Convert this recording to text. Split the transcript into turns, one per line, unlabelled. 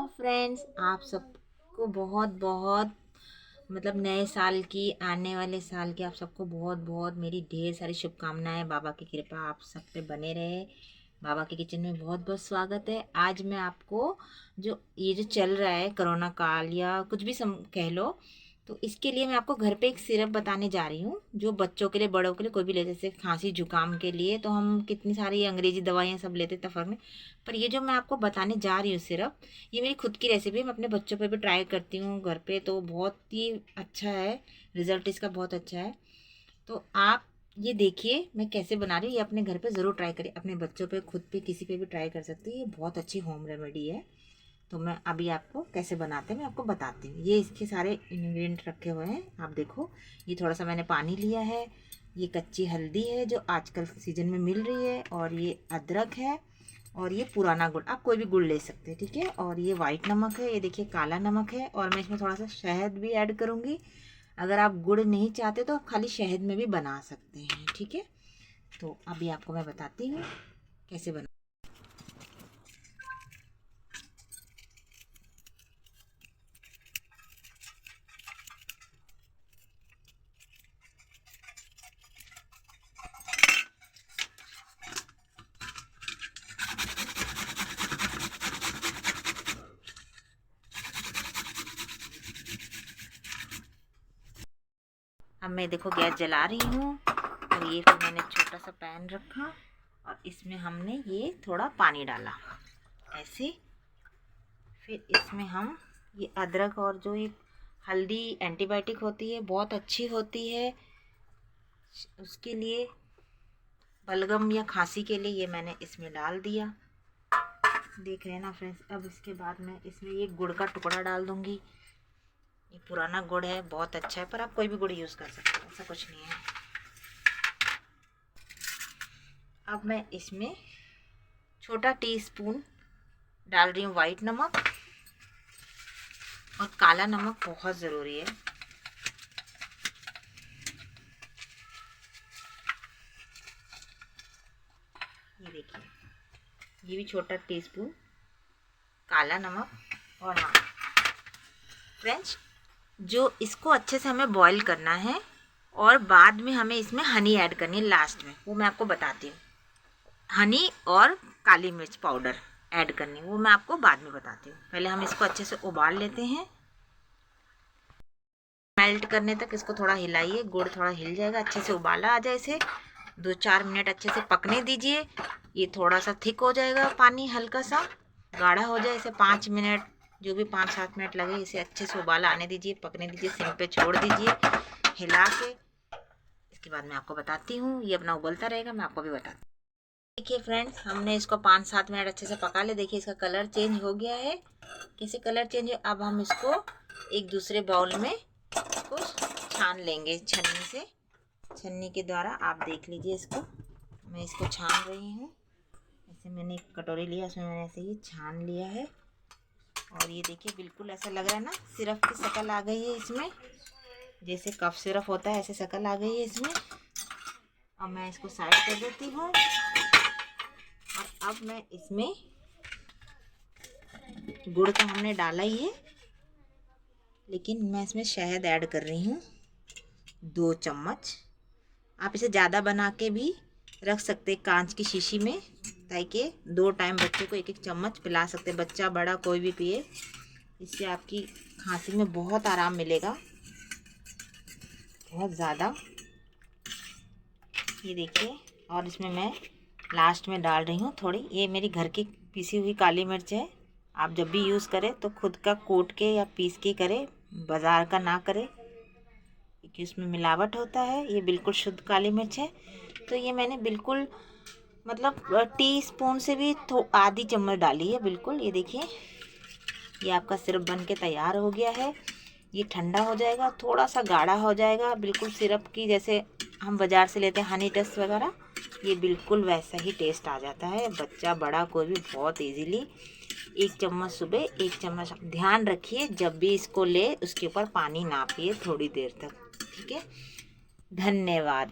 Friends, आप सबको बहुत बहुत नए साल की, आने वाले साल की आप सबको बहुत बहुत मेरी ढेर सारी शुभकामनाएं। बाबा की कृपा आप सब पे बने रहे। बाबा के किचन में बहुत बहुत स्वागत है। आज मैं आपको जो चल रहा है कोरोना काल या कुछ भी कह लो, तो इसके लिए मैं आपको घर पे एक सिरप बताने जा रही हूँ जो बच्चों के लिए, बड़ों के लिए, कोई भी ले। जैसे खांसी जुकाम के लिए तो हम कितनी सारी अंग्रेजी दवाइयाँ सब लेते तफर में, पर ये जो मैं आपको बताने जा रही हूँ सिरप, ये मेरी खुद की रेसिपी है। मैं अपने बच्चों पे भी ट्राई करती हूँ घर पे, तो बहुत ही अच्छा है। रिज़ल्ट इसका बहुत अच्छा है। तो आप ये देखिए मैं कैसे बना रही हूँ। ये अपने घर पे ज़रूर ट्राई करिए, अपने बच्चों पे, खुद पे, किसी पे भी ट्राई कर सकती है। ये बहुत अच्छी होम रेमेडी है। तो मैं अभी आपको कैसे बनाते हैं मैं आपको बताती हूँ। ये इसके सारे इंग्रेडिएंट रखे हुए हैं, आप देखो। ये थोड़ा सा मैंने पानी लिया है, ये कच्ची हल्दी है जो आजकल सीजन में मिल रही है, और ये अदरक है, और ये पुराना गुड़, आप कोई भी गुड़ ले सकते हैं, ठीक है। और ये वाइट नमक है, ये देखिए काला नमक है, और मैं इसमें थोड़ा सा शहद भी ऐड करूँगी। अगर आप गुड़ नहीं चाहते तो आप खाली शहद में भी बना सकते हैं, ठीक है। तो अभी आपको मैं बताती हूँ कैसे बना। अब मैं देखो गैस जला रही हूँ, और ये फिर मैंने छोटा सा पैन रखा, और इसमें हमने ये थोड़ा पानी डाला ऐसे। फिर इसमें हम ये अदरक, और जो ये हल्दी एंटीबायोटिक होती है, बहुत अच्छी होती है उसके लिए, बलगम या खांसी के लिए, ये मैंने इसमें डाल दिया। देख रहे हैं ना फ्रेंड्स। अब इसके बाद मैं इसमें ये गुड़ का टुकड़ा डाल दूँगी। ये पुराना गुड़ है, बहुत अच्छा है, पर आप कोई भी गुड़ यूज़ कर सकते हो, ऐसा कुछ नहीं है। अब मैं इसमें छोटा टीस्पून डाल रही हूँ वाइट नमक, और काला नमक बहुत ज़रूरी है। ये देखिए, ये भी छोटा टीस्पून काला नमक। और हाँ फ्रेंड्स, जो इसको अच्छे से हमें बॉईल करना है, और बाद में हमें इसमें हनी ऐड करनी है लास्ट में, वो मैं आपको बताती हूँ। हनी और काली मिर्च पाउडर ऐड करनी है, वो मैं आपको बाद में बताती हूँ। पहले हम इसको अच्छे से उबाल लेते हैं। मेल्ट करने तक इसको थोड़ा हिलाइए, गुड़ थोड़ा हिल जाएगा, अच्छे से उबाला आ जाए। इसे 2-4 मिनट अच्छे से पकने दीजिए। ये थोड़ा सा थिक हो जाएगा, पानी हल्का सा गाढ़ा हो जाए। इसे 5 मिनट, जो भी 5-7 मिनट लगे, इसे अच्छे से उबाला आने दीजिए, पकने दीजिए, सिम पे छोड़ दीजिए हिला के। इसके बाद मैं आपको बताती हूँ, ये अपना उबलता रहेगा, मैं आपको भी बताती हूँ। देखिए फ्रेंड्स, हमने इसको 5-7 मिनट अच्छे से पका ले। देखिए इसका कलर चेंज हो गया है। कैसे कलर चेंज है? अब हम इसको एक दूसरे बाउल में इसको छान लेंगे छन्नी से। छन्नी के द्वारा आप देख लीजिए इसको, मैं इसको छान रही हूँ। ऐसे मैंने एक कटोरी लिया, उसमें मैंने ऐसे ही छान लिया है। और ये देखिए बिल्कुल ऐसा लग रहा है ना, सिरप की शक्ल आ गई है इसमें, जैसे कफ सिरप होता है ऐसे शक्ल आ गई है इसमें। अब मैं इसको साइड कर देती हूँ, और अब मैं इसमें, गुड़ तो हमने डाला ही है, लेकिन मैं इसमें शहद ऐड कर रही हूँ 2 चम्मच। आप इसे ज़्यादा बना के भी रख सकते हैं कांच की शीशी में, ताकि 2 टाइम बच्चे को 1-1 चम्मच पिला सकते हैं। बच्चा बड़ा कोई भी पिए, इससे आपकी खांसी में बहुत आराम मिलेगा, बहुत ज़्यादा। ये देखिए, और इसमें मैं लास्ट में डाल रही हूँ थोड़ी, ये मेरी घर की पीसी हुई काली मिर्च है। आप जब भी यूज़ करें तो खुद का कूट के या पीस के करें, बाज़ार का ना करें, क्योंकि उसमें मिलावट होता है। ये बिल्कुल शुद्ध काली मिर्च है। तो ये मैंने बिल्कुल टी स्पून से भी आधी चम्मच डाली है बिल्कुल। ये देखिए, ये आपका सिरप बन के तैयार हो गया है। ये ठंडा हो जाएगा, थोड़ा सा गाढ़ा हो जाएगा, बिल्कुल सिरप की जैसे हम बाज़ार से लेते हैं हनी टेस्ट वगैरह, ये बिल्कुल वैसा ही टेस्ट आ जाता है। बच्चा बड़ा कोई भी बहुत इजीली 1 चम्मच सुबह, 1 चम्मच। ध्यान रखिए जब भी इसको ले, उसके ऊपर पानी ना पिए थोड़ी देर तक, ठीक है। धन्यवाद।